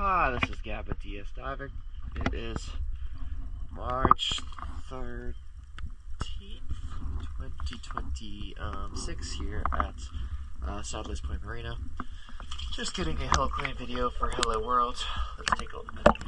This is Gab at DS Diving. It is March 13th, 2026 here at Southwest Point Marina. Just getting a hill clean video for Hello World. Let's take a look at it.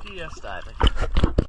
DS Diving.